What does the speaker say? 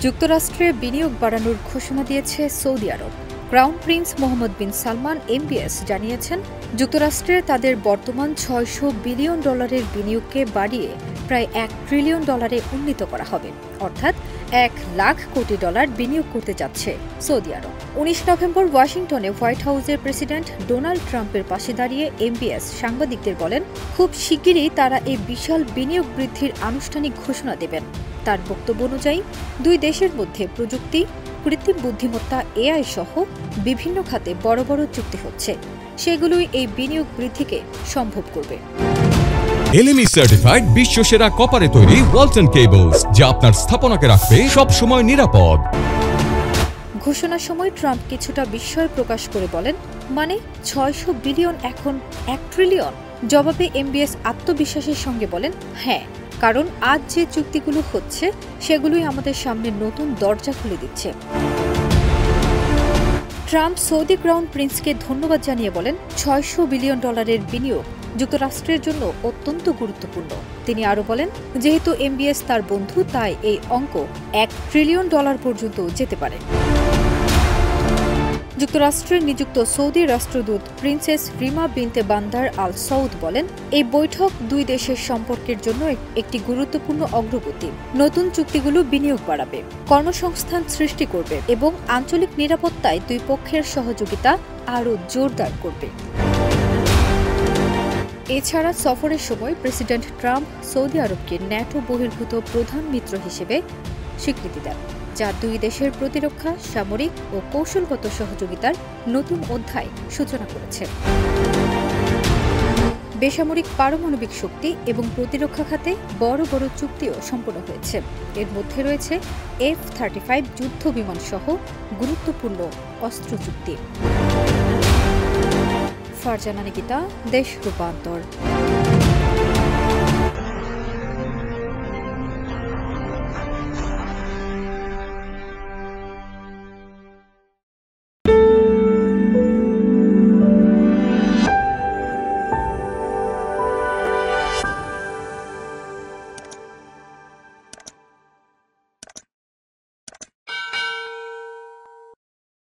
যুক্তরাষ্ট্রে বিনিয়োগ বাড়ানোর ঘোষণা দিয়েছে সৌদি আরব। ক্রাউন প্রিন্স মোহাম্মদ বিন সালমান এমবিএস জানিয়েছেন, যুক্তরাষ্ট্রে তাদের বর্তমান $600 বিলিয়ন বিনিয়োগকে বাড়িয়ে প্রায় $1 ট্রিলিয়ন উন্নীত করা হবে, অর্থাৎ $1 লাখ কোটি বিনিয়োগ করতে যাচ্ছে সৌদি আরব। 19 নভেম্বর ওয়াশিংটনে হোয়াইট হাউসের প্রেসিডেন্ট ডোনাল্ড ট্রাম্পের পাশে দাঁড়িয়ে এমবিএস সাংবাদিকদের বলেন, খুব শিগগিরই তারা এই বিশাল বিনিয়োগ বৃদ্ধির আনুষ্ঠানিক ঘোষণা দেবেন। তার বক্তব্য অনুযায়ী দুই দেশের মধ্যে প্রযুক্তি, কৃত্রিম বুদ্ধিমত্তা, এআই সহ বিভিন্ন খাতে বড় বড় চুক্তি হচ্ছে, সেগুলোই এই বিনিয়োগ বৃদ্ধিকে সম্ভব করবে। এলএমই সার্টিফাইড বিশ্বসেরা কপারে তৈরি ওয়ালটন কেবলস, যা আপনার স্থাপনাকে রাখবে সব সময় নিরাপদ। ঘোষণার সময় ট্রাম্প কিছুটা বিস্ময় প্রকাশ করে বলেন, মানে 600 বিলিয়ন এখন $1 ট্রিলিয়ন? জবাবে এমবিএস আত্মবিশ্বাসের সঙ্গে বলেন, হ্যাঁ, কারণ আজ যে চুক্তিগুলো হচ্ছে সেগুলোই আমাদের সামনে নতুন দরজা খুলে দিচ্ছে। ট্রাম্প সৌদি ক্রাউন প্রিন্সকে ধন্যবাদ জানিয়ে বলেন, $600 বিলিয়ন বিনিয়োগ যুক্তরাষ্ট্রের জন্য অত্যন্ত গুরুত্বপূর্ণ। তিনি আরও বলেন, যেহেতু এমবিএস তার বন্ধু, তাই এই অঙ্ক $1 ট্রিলিয়ন পর্যন্ত যেতে পারে। যুক্তরাষ্ট্রের নিযুক্ত সৌদি রাষ্ট্রদূত প্রিন্সেস রিমা বিনতে বান্দার আল সৌদ বলেন, এই বৈঠক দুই দেশের সম্পর্কের জন্য একটি গুরুত্বপূর্ণ অগ্রগতি। নতুন চুক্তিগুলো বিনিয়োগ বাড়াবে, কর্মসংস্থান সৃষ্টি করবে এবং আঞ্চলিক নিরাপত্তায় দুই পক্ষের সহযোগিতা আরও জোরদার করবে। এছাড়া সফরের সময় প্রেসিডেন্ট ট্রাম্প সৌদি আরবকে ন্যাটো বহির্ভূত প্রধান মিত্র হিসেবে স্বীকৃতি দেন, যা দুই দেশের প্রতিরক্ষা, সামরিক ও কৌশলগত সহযোগিতার নতুন অধ্যায় সূচনা করেছে। বেসামরিক পারমাণবিক শক্তি এবং প্রতিরক্ষা খাতে বড় বড় চুক্তিও সম্পন্ন হয়েছে। এর মধ্যে রয়েছে F-35 যুদ্ধ বিমান সহ গুরুত্বপূর্ণ অস্ত্র চুক্তি। ফারজানা নিকিতা, দেশ রূপান্তর।